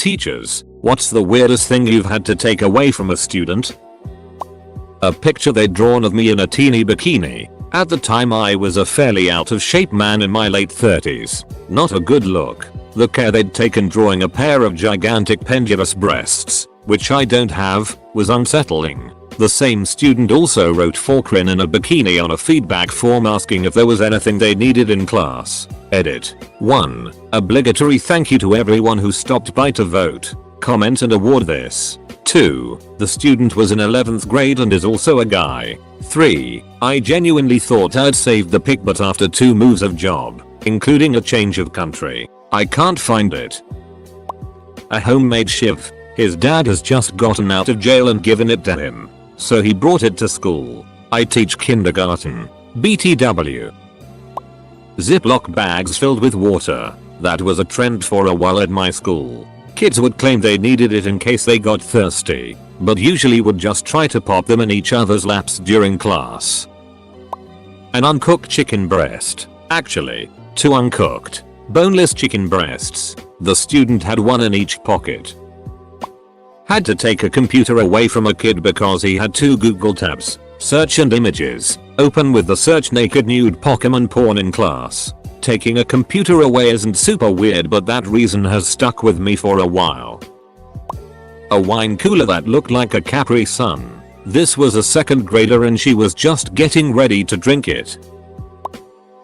Teachers, what's the weirdest thing you've had to take away from a student? A picture they'd drawn of me in a teeny bikini. At the time I was a fairly out of shape man in my late 30s. Not a good look. The care they'd taken drawing a pair of gigantic pendulous breasts, which I don't have, was unsettling. The same student also wrote "Forkrin" in a bikini on a feedback form asking if there was anything they needed in class. Edit. 1. Obligatory thank you to everyone who stopped by to vote, comment and award this. 2. The student was in 11th grade and is also a guy. 3. I genuinely thought I'd saved the pic, but after 2 moves of job, including a change of country, I can't find it. A homemade shiv. His dad has just gotten out of jail and given it to him, so he brought it to school. I teach kindergarten. BTW. Ziploc bags filled with water. That was a trend for a while at my school. Kids would claim they needed it in case they got thirsty, but usually would just try to pop them in each other's laps during class. An uncooked chicken breast. Actually, 2 uncooked, boneless chicken breasts. The student had 1 in each pocket. Had to take a computer away from a kid because he had 2 Google tabs, search and images, open with the search naked nude Pokemon porn in class. Taking a computer away isn't super weird, but that reason has stuck with me for a while. A wine cooler that looked like a Capri Sun. This was a 2nd grader and she was just getting ready to drink it.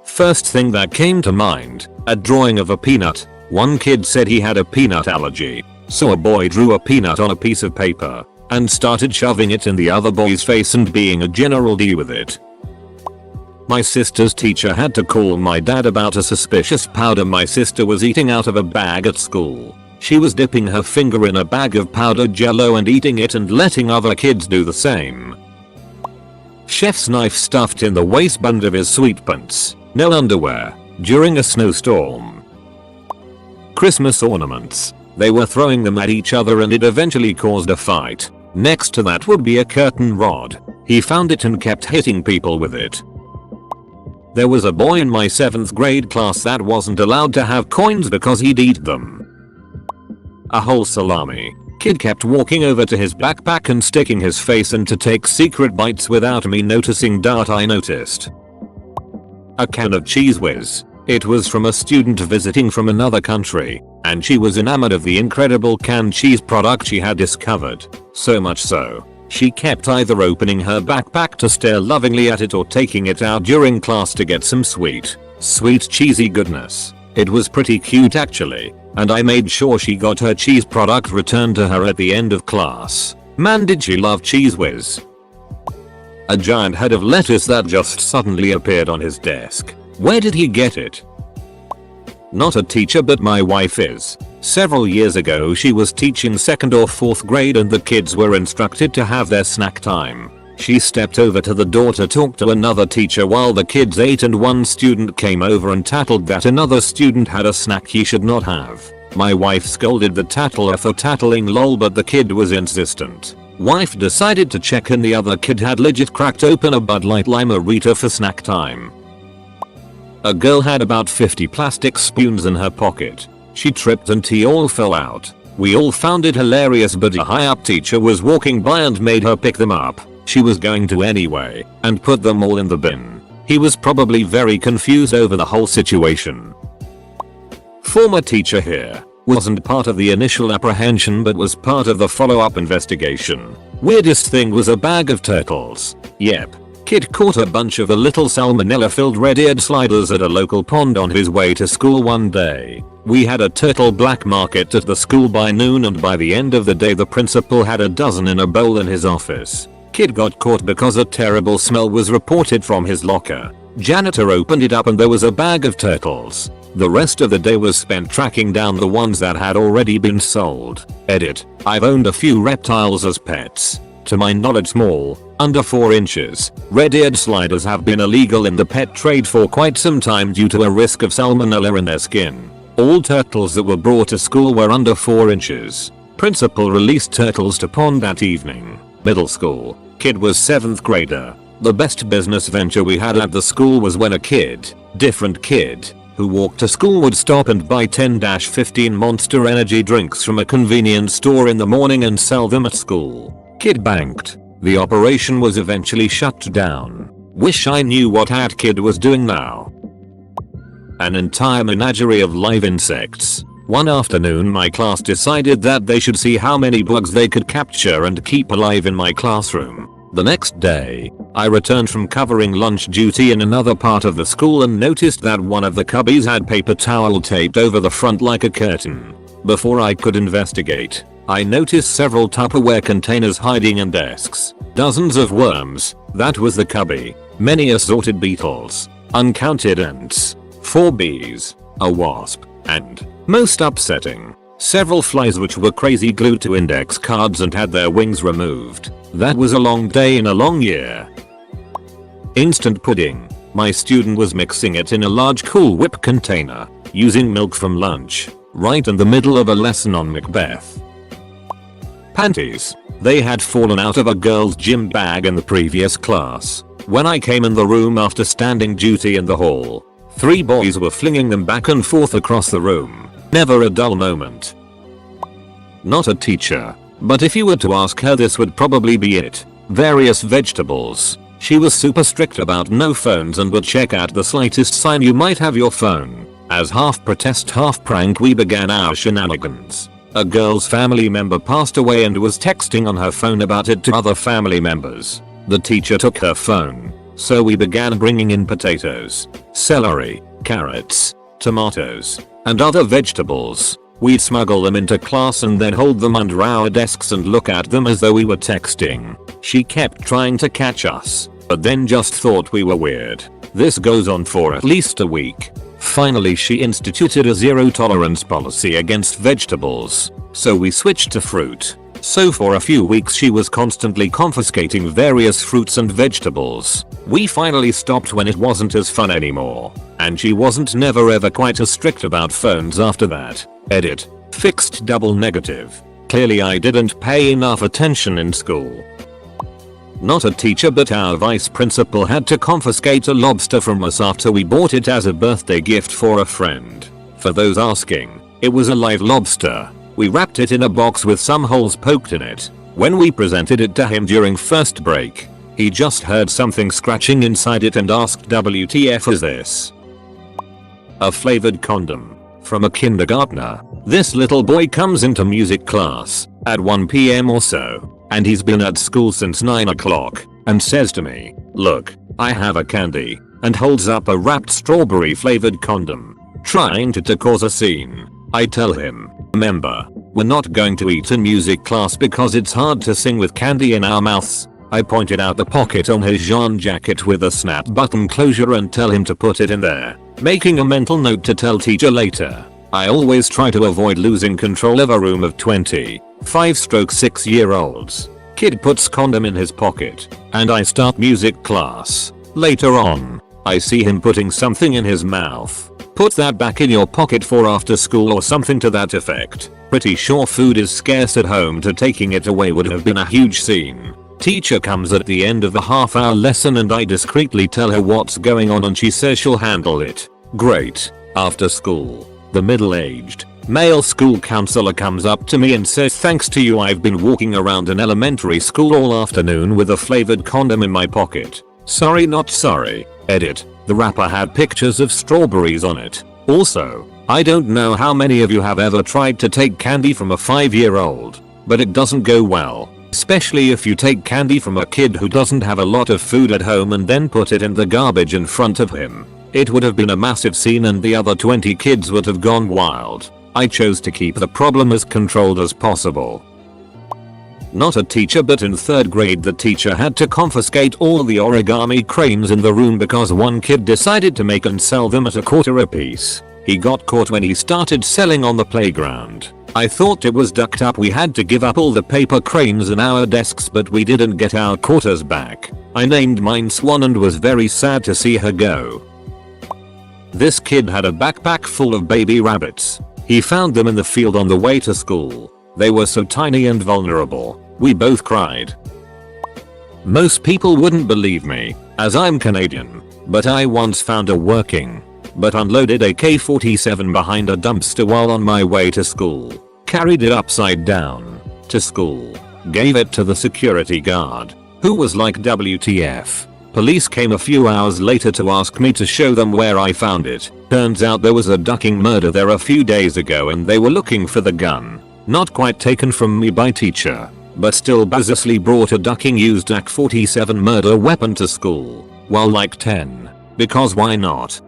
First thing that came to mind, a drawing of a peanut. One kid said he had a peanut allergy, so a boy drew a peanut on a piece of paper and started shoving it in the other boy's face and being a general D with it. My sister's teacher had to call my dad about a suspicious powder my sister was eating out of a bag at school. She was dipping her finger in a bag of powdered jello and eating it and letting other kids do the same. Chef's knife stuffed in the waistband of his sweatpants. No underwear. During a snowstorm. Christmas ornaments. They were throwing them at each other and it eventually caused a fight. Next to that would be a curtain rod. He found it and kept hitting people with it. There was a boy in my 7th grade class that wasn't allowed to have coins because he'd eat them. A whole salami. Kid kept walking over to his backpack and sticking his face in to take secret bites without me noticing. I noticed. A can of Cheese Whiz. It was from a student visiting from another country, and she was enamored of the incredible canned cheese product she had discovered. So much so, she kept either opening her backpack to stare lovingly at it or taking it out during class to get some sweet cheesy goodness. It was pretty cute actually, and I made sure she got her cheese product returned to her at the end of class. Man, did she love Cheese Whiz. A giant head of lettuce that just suddenly appeared on his desk. Where did he get it? Not a teacher, but my wife is. Several years ago she was teaching 2nd or 4th grade and the kids were instructed to have their snack time. She stepped over to the door to talk to another teacher while the kids ate, and one student came over and tattled that another student had a snack he should not have. My wife scolded the tattler for tattling lol, but the kid was insistent. Wife decided to check and the other kid had legit cracked open a Bud Light Lime-A-Rita for snack time. A girl had about 50 plastic spoons in her pocket. She tripped and tea all fell out. We all found it hilarious, but a high-up teacher was walking by and made her pick them up. She was going to anyway, and put them all in the bin. He was probably very confused over the whole situation. Former teacher here. Wasn't part of the initial apprehension but was part of the follow-up investigation. Weirdest thing was a bag of turtles. Yep. Kid caught a bunch of the little salmonella-filled red-eared sliders at a local pond on his way to school one day. We had a turtle black market at the school by noon, and by the end of the day the principal had a dozen in a bowl in his office. Kid got caught because a terrible smell was reported from his locker. Janitor opened it up and there was a bag of turtles. The rest of the day was spent tracking down the ones that had already been sold. Edit. I've owned a few reptiles as pets. To my knowledge small, under 4 inches, red-eared sliders have been illegal in the pet trade for quite some time due to a risk of salmonella in their skin. All turtles that were brought to school were under 4 inches. Principal released turtles to pond that evening. Middle school. Kid was 7th grader. The best business venture we had at the school was when a kid, different kid, who walked to school would stop and buy 10-15 Monster energy drinks from a convenience store in the morning and sell them at school. Kid banked. The operation was eventually shut down. Wish I knew what that kid was doing now. An entire menagerie of live insects. One afternoon my class decided that they should see how many bugs they could capture and keep alive in my classroom. The next day, I returned from covering lunch duty in another part of the school and noticed that one of the cubbies had paper towel taped over the front like a curtain. Before I could investigate, I noticed several Tupperware containers hiding in desks. Dozens of worms, that was the cubby. Many assorted beetles, uncounted ants, 4 bees, a wasp, and, most upsetting, several flies which were crazy glued to index cards and had their wings removed. That was a long day in a long year. Instant pudding. My student was mixing it in a large Cool Whip container, using milk from lunch, right in the middle of a lesson on Macbeth. Panties. They had fallen out of a girl's gym bag in the previous class. When I came in the room after standing duty in the hall, 3 boys were flinging them back and forth across the room. Never a dull moment. Not a teacher, but if you were to ask her this would probably be it. Various vegetables. She was super strict about no phones and would check out the slightest sign you might have your phone. As half protest half prank we began our shenanigans. A girl's family member passed away and was texting on her phone about it to other family members. The teacher took her phone, so we began bringing in potatoes, celery, carrots, tomatoes, and other vegetables. We'd smuggle them into class and then hold them under our desks and look at them as though we were texting. She kept trying to catch us, but then just thought we were weird. This goes on for at least a week. Finally she instituted a zero tolerance policy against vegetables, so we switched to fruit. So for a few weeks she was constantly confiscating various fruits and vegetables. We finally stopped when it wasn't as fun anymore, and she wasn't never ever quite as strict about phones after that. Edit. Fixed double negative. Clearly I didn't pay enough attention in school. Not a teacher but our vice principal had to confiscate a lobster from us after we bought it as a birthday gift for a friend. For those asking, it was a live lobster. We wrapped it in a box with some holes poked in it. When we presented it to him during first break, he just heard something scratching inside it and asked, "WTF is this?" A flavored condom. From a kindergartner. This little boy comes into music class at 1 PM or so, and he's been at school since 9 o'clock, and says to me, "Look, I have a candy," and holds up a wrapped strawberry flavored condom, trying to cause a scene. I tell him, "Remember, we're not going to eat in music class because it's hard to sing with candy in our mouths." I pointed out the pocket on his jean jacket with a snap button closure and tell him to put it in there, making a mental note to tell teacher later. I always try to avoid losing control of a room of 20, 5-6-year-olds. Kid puts condom in his pocket, and I start music class. Later on, I see him putting something in his mouth. Put that back in your pocket for after school or something to that effect. Pretty sure food is scarce at home, to taking it away would have been a huge scene. Teacher comes at the end of the half-hour lesson and I discreetly tell her what's going on and she says she'll handle it. Great. After school, the middle-aged, male school counselor comes up to me and says, "Thanks to you I've been walking around an elementary school all afternoon with a flavored condom in my pocket." Sorry not sorry. Edit. The wrapper had pictures of strawberries on it. Also, I don't know how many of you have ever tried to take candy from a 5-year-old, but it doesn't go well. Especially if you take candy from a kid who doesn't have a lot of food at home and then put it in the garbage in front of him. It would have been a massive scene and the other 20 kids would have gone wild. I chose to keep the problem as controlled as possible. Not a teacher but in 3rd grade the teacher had to confiscate all the origami cranes in the room because one kid decided to make and sell them at $0.25 a piece. He got caught when he started selling on the playground. I thought it was ducked up we had to give up all the paper cranes in our desks, but we didn't get our quarters back. I named mine Swan and was very sad to see her go. This kid had a backpack full of baby rabbits. He found them in the field on the way to school. They were so tiny and vulnerable. We both cried. Most people wouldn't believe me, as I'm Canadian, but I once found a working but unloaded a AK-47 behind a dumpster while on my way to school. Carried it upside down to school. Gave it to the security guard, who was like WTF. Police came a few hours later to ask me to show them where I found it. Turns out there was a ducking murder there a few days ago and they were looking for the gun. Not quite taken from me by teacher, but still buzziously brought a ducking used AK-47 murder weapon to school. Well, like 10. Because why not?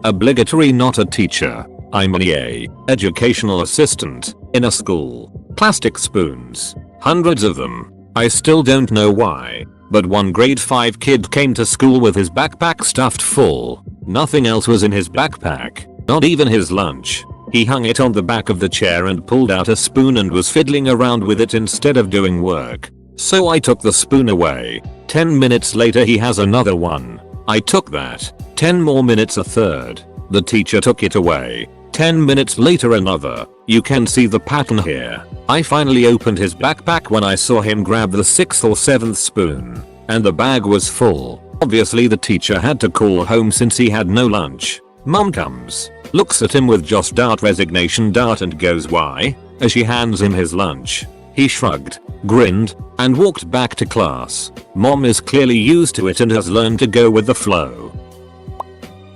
Obligatory, not a teacher. I'm an EA, educational assistant, in a school. Plastic spoons. Hundreds of them. I still don't know why, but one grade 5 kid came to school with his backpack stuffed full. Nothing else was in his backpack, not even his lunch. He hung it on the back of the chair and pulled out a spoon and was fiddling around with it instead of doing work. So I took the spoon away. 10 minutes later he has another one. I took that. 10 more minutes a third. The teacher took it away. 10 minutes later another. You can see the pattern here. I finally opened his backpack when I saw him grab the 6th or 7th spoon. And the bag was full. Obviously the teacher had to call home since he had no lunch. Mum comes, looks at him with just resignation and goes, "Why?" as she hands him his lunch. He shrugged, grinned, and walked back to class. Mom is clearly used to it and has learned to go with the flow.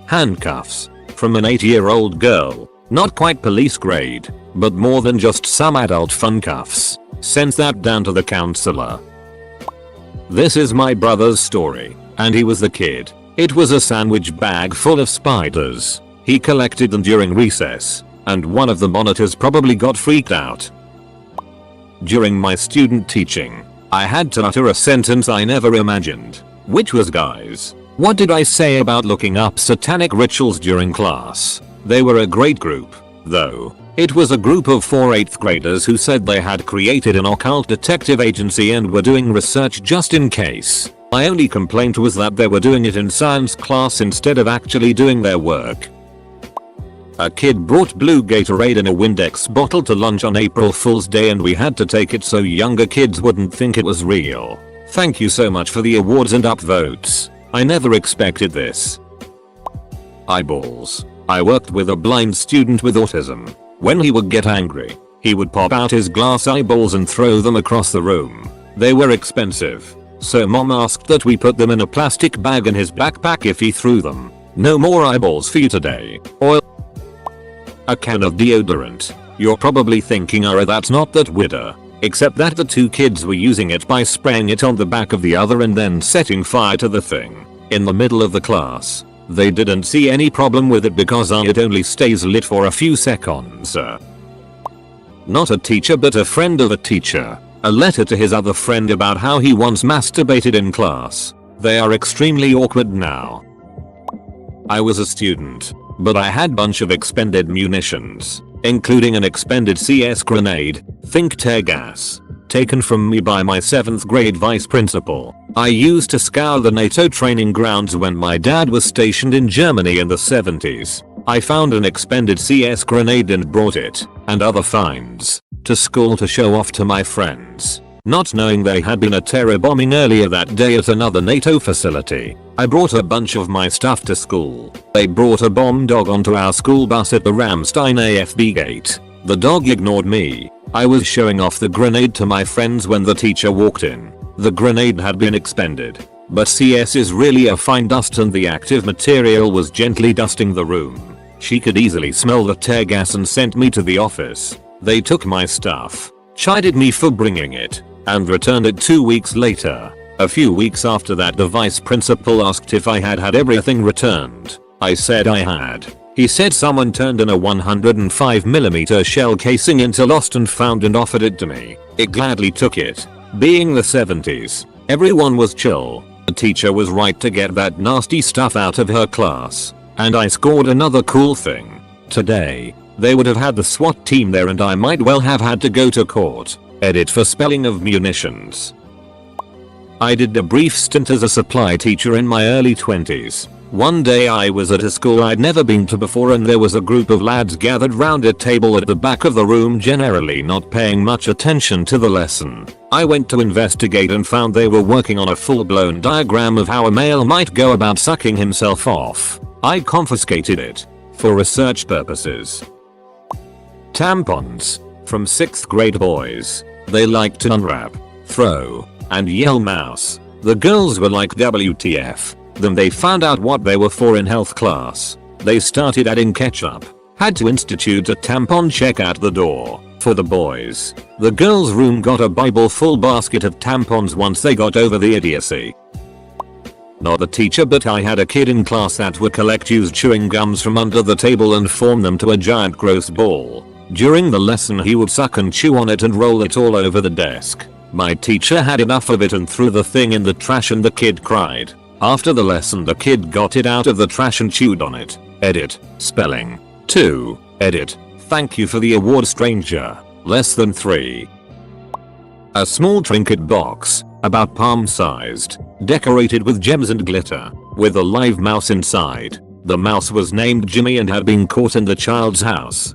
Handcuffs. From an 8-year-old girl. Not quite police grade, but more than just some adult fun cuffs. Sent that down to the counselor. This is my brother's story, and he was the kid. It was a sandwich bag full of spiders. He collected them during recess, and one of the monitors probably got freaked out. During my student teaching, I had to utter a sentence I never imagined, which was, "Guys, what did I say about looking up satanic rituals during class?" They were a great group, though. It was a group of 4 8th graders who said they had created an occult detective agency and were doing research just in case. My only complaint was that they were doing it in science class instead of actually doing their work. A kid brought blue Gatorade in a Windex bottle to lunch on April Fool's Day and we had to take it so younger kids wouldn't think it was real. Thank you so much for the awards and upvotes. I never expected this. Eyeballs. I worked with a blind student with autism. When he would get angry, he would pop out his glass eyeballs and throw them across the room. They were expensive, so mom asked that we put them in a plastic bag in his backpack if he threw them. No more eyeballs for you today. Oil. A can of deodorant. You're probably thinking, that's not that weird. Except that the 2 kids were using it by spraying it on the back of the other and then setting fire to the thing. In the middle of the class. They didn't see any problem with it because it only stays lit for a few seconds. Not a teacher but a friend of a teacher. A letter to his other friend about how he once masturbated in class. They are extremely awkward now. I was a student, but I had bunch of expended munitions, including an expended CS grenade, think tear gas, taken from me by my 7th grade vice principal. I used to scour the NATO training grounds when my dad was stationed in Germany in the 70s. I found an expended CS grenade and brought it, and other finds, to school to show off to my friends. Not knowing there had been a terror bombing earlier that day at another NATO facility, I brought a bunch of my stuff to school. They brought a bomb dog onto our school bus at the Ramstein AFB gate. The dog ignored me. I was showing off the grenade to my friends when the teacher walked in. The grenade had been expended, but CS is really a fine dust and the active material was gently dusting the room. She could easily smell the tear gas and sent me to the office. They took my stuff, chided me for bringing it, and returned it 2 weeks later. A few weeks after that the vice principal asked if I had everything returned. I said I had. He said someone turned in a 105mm shell casing into lost and found and offered it to me. I gladly took it. Being the 70s, everyone was chill. The teacher was right to get that nasty stuff out of her class. And I scored another cool thing. Today, they would have had the SWAT team there and I might well have had to go to court. Edit for spelling of munitions. I did a brief stint as a supply teacher in my early 20s. One day I was at a school I'd never been to before and there was a group of lads gathered round a table at the back of the room generally not paying much attention to the lesson. I went to investigate and found they were working on a full-blown diagram of how a male might go about sucking himself off. I confiscated it for research purposes. Tampons from 6th grade boys. They like to unwrap, throw, and yell mouse. The girls were like WTF. Then they found out what they were for in health class. They started adding ketchup. Had to institute a tampon check at the door for the boys. The girls' room got a Bible full basket of tampons once they got over the idiocy. Not a teacher, but I had a kid in class that would collect used chewing gums from under the table and form them to a giant gross ball. During the lesson he would suck and chew on it and roll it all over the desk. My teacher had enough of it and threw the thing in the trash and the kid cried. After the lesson the kid got it out of the trash and chewed on it. Edit. Spelling. 2. Edit. Thank you for the award, stranger. Less than 3. A small trinket box, about palm sized, decorated with gems and glitter, with a live mouse inside. The mouse was named Jimmy and had been caught in the child's house.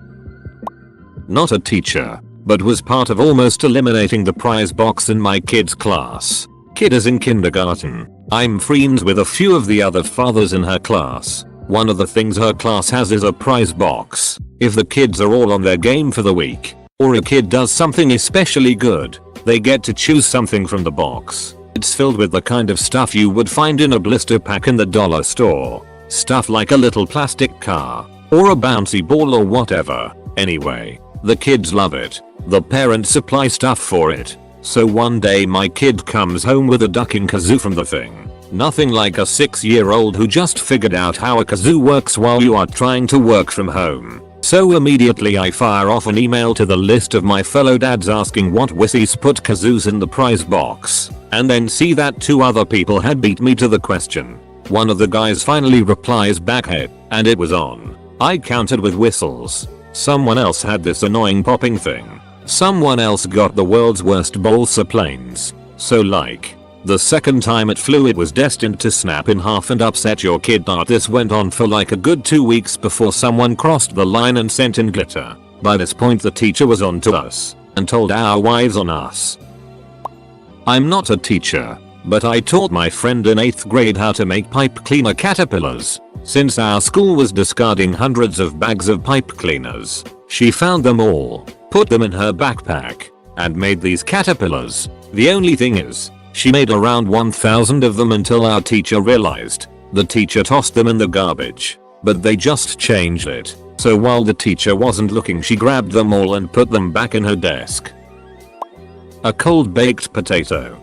Not a teacher, but was part of almost eliminating the prize box in my kid's class. Kid is in kindergarten. I'm friends with a few of the other fathers in her class. One of the things her class has is a prize box. If the kids are all on their game for the week, or a kid does something especially good, they get to choose something from the box. It's filled with the kind of stuff you would find in a blister pack in the dollar store. Stuff like a little plastic car, or a bouncy ball or whatever. Anyway, the kids love it. The parents supply stuff for it. So one day my kid comes home with a ducking kazoo from the thing. Nothing like a 6-year-old who just figured out how a kazoo works while you are trying to work from home. So immediately I fire off an email to the list of my fellow dads asking what wussies put kazoos in the prize box, and then see that 2 other people had beat me to the question. One of the guys finally replies back, "Hey," and it was on. I countered with whistles. Someone else had this annoying popping thing. Someone else got the world's worst balsa planes. So like, the second time it flew it was destined to snap in half and upset your kid. This went on for like a good 2 weeks before someone crossed the line and sent in glitter. By this point the teacher was on to us and told our wives on us. I'm not a teacher, but I taught my friend in 8th grade how to make pipe cleaner caterpillars. Since our school was discarding hundreds of bags of pipe cleaners, she found them all, put them in her backpack, and made these caterpillars. The only thing is, she made around 1,000 of them until our teacher realized. The teacher tossed them in the garbage, but they just changed it. So while the teacher wasn't looking she grabbed them all and put them back in her desk. A cold baked potato.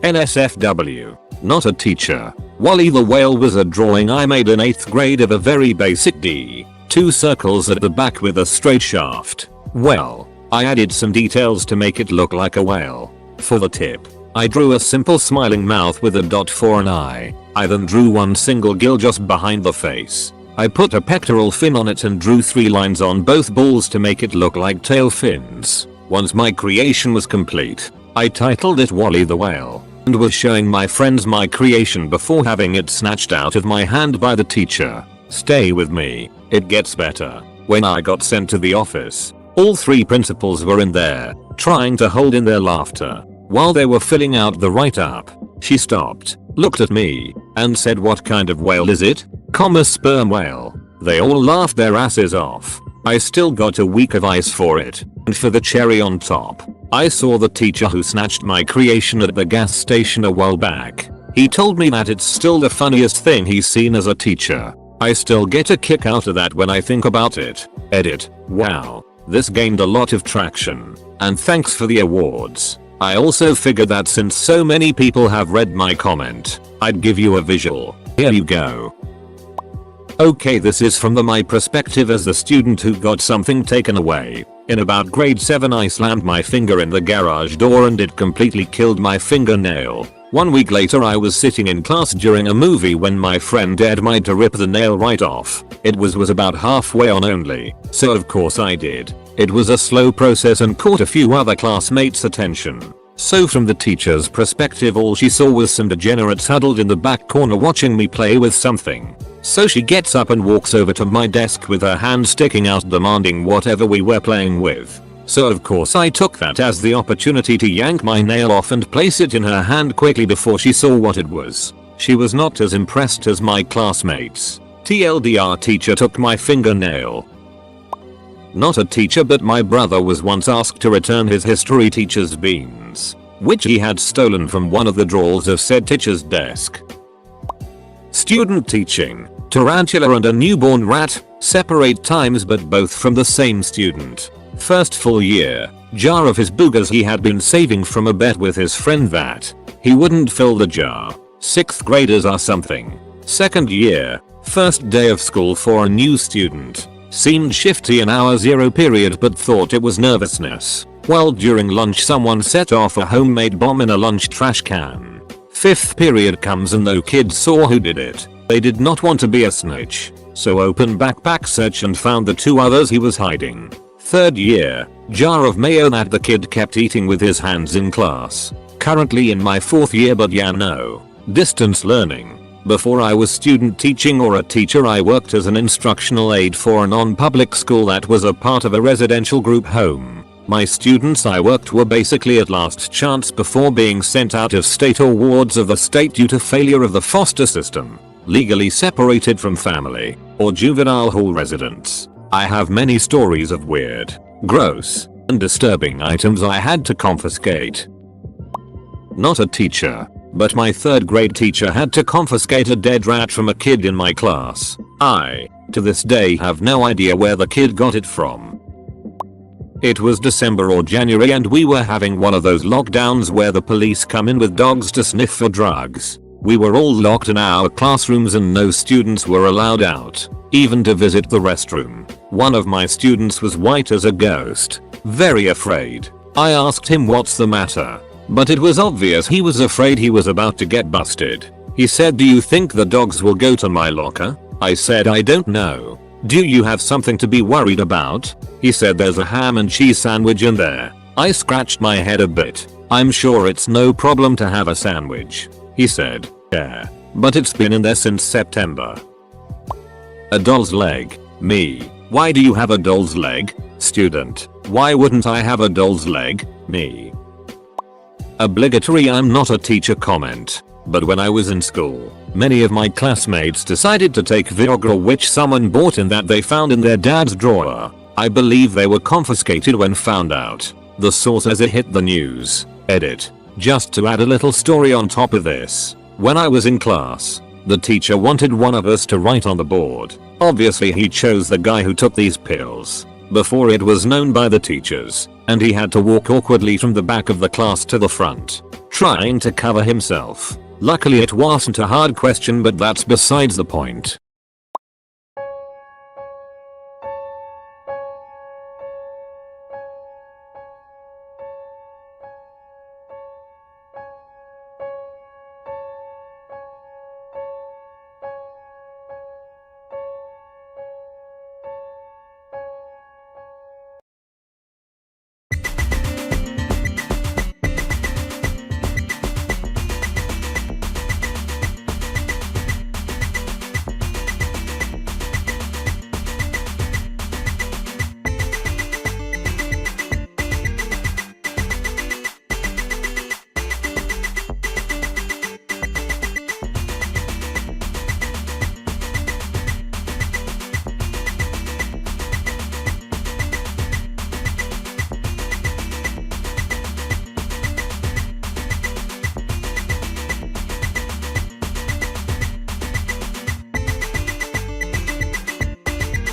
NSFW. Not a teacher. Wally the whale was a drawing I made in 8th grade of a very basic D. 2 circles at the back with a straight shaft. Well, I added some details to make it look like a whale. For the tip, I drew a simple smiling mouth with a dot for an eye. I then drew one single gill just behind the face. I put a pectoral fin on it and drew 3 lines on both balls to make it look like tail fins. Once my creation was complete, I titled it Wally the Whale, and was showing my friends my creation before having it snatched out of my hand by the teacher. Stay with me, it gets better. When I got sent to the office, all 3 principals were in there, trying to hold in their laughter. While they were filling out the write-up, she stopped, looked at me, and said, "What kind of whale is it?" Sperm whale. They all laughed their asses off. I still got a week of ice for it, and for the cherry on top, I saw the teacher who snatched my creation at the gas station a while back. He told me that it's still the funniest thing he's seen as a teacher. I still get a kick out of that when I think about it. Edit. Wow. This gained a lot of traction. And thanks for the awards. I also figured that since so many people have read my comment, I'd give you a visual. Here you go. Okay, this is from my perspective as the student who got something taken away. In about grade 7 I slammed my finger in the garage door and it completely killed my fingernail. 1 week later I was sitting in class during a movie when my friend dared me to rip the nail right off. It was about halfway on only, so of course I did. It was a slow process and caught a few other classmates' attention. So from the teacher's perspective all she saw was some degenerates huddled in the back corner watching me play with something. So she gets up and walks over to my desk with her hand sticking out demanding whatever we were playing with. So of course I took that as the opportunity to yank my nail off and place it in her hand quickly before she saw what it was. She was not as impressed as my classmates. TLDR teacher took my fingernail. Not a teacher, but my brother was once asked to return his history teacher's beans, which he had stolen from one of the drawers of said teacher's desk. Student teaching. Tarantula and a newborn rat. Separate times but both from the same student. First full year. Jar of his boogers he had been saving from a bet with his friend that he wouldn't fill the jar. 6th graders are something. Second year. First day of school for a new student. Seemed shifty in hour 0 period but thought it was nervousness. While during lunch someone set off a homemade bomb in a lunch trash can. 5th period comes and no kids saw who did it. They did not want to be a snitch. So open backpack search and found the 2 others he was hiding. 3rd year. Jar of mayo that the kid kept eating with his hands in class. Currently in my 4th year but yeah no. Distance learning. Before I was student teaching or a teacher I worked as an instructional aide for a non-public school that was a part of a residential group home. My students I worked were basically at last chance before being sent out of state or wards of the state due to failure of the foster system, legally separated from family, or juvenile hall residents. I have many stories of weird, gross, and disturbing items I had to confiscate. Not a teacher, but my 3rd grade teacher had to confiscate a dead rat from a kid in my class. I, to this day, have no idea where the kid got it from. It was December or January and we were having one of those lockdowns where the police come in with dogs to sniff for drugs. We were all locked in our classrooms and no students were allowed out, even to visit the restroom. One of my students was white as a ghost, very afraid. I asked him what's the matter, but it was obvious he was afraid he was about to get busted. He said, "Do you think the dogs will go to my locker?" I said, "I don't know. Do you have something to be worried about?" He said, "There's a ham and cheese sandwich in there." I scratched my head a bit. "I'm sure it's no problem to have a sandwich." He said, "Yeah, but it's been in there since September." A doll's leg. Me. "Why do you have a doll's leg?" Student. "Why wouldn't I have a doll's leg?" Me. Obligatory I'm not a teacher comment. But when I was in school, many of my classmates decided to take Viagra which someone bought in that they found in their dad's drawer. I believe they were confiscated when found out. The source as it hit the news. Edit. Just to add a little story on top of this. When I was in class, the teacher wanted one of us to write on the board. Obviously he chose the guy who took these pills before it was known by the teachers, and he had to walk awkwardly from the back of the class to the front, trying to cover himself. Luckily it wasn't a hard question, but that's besides the point.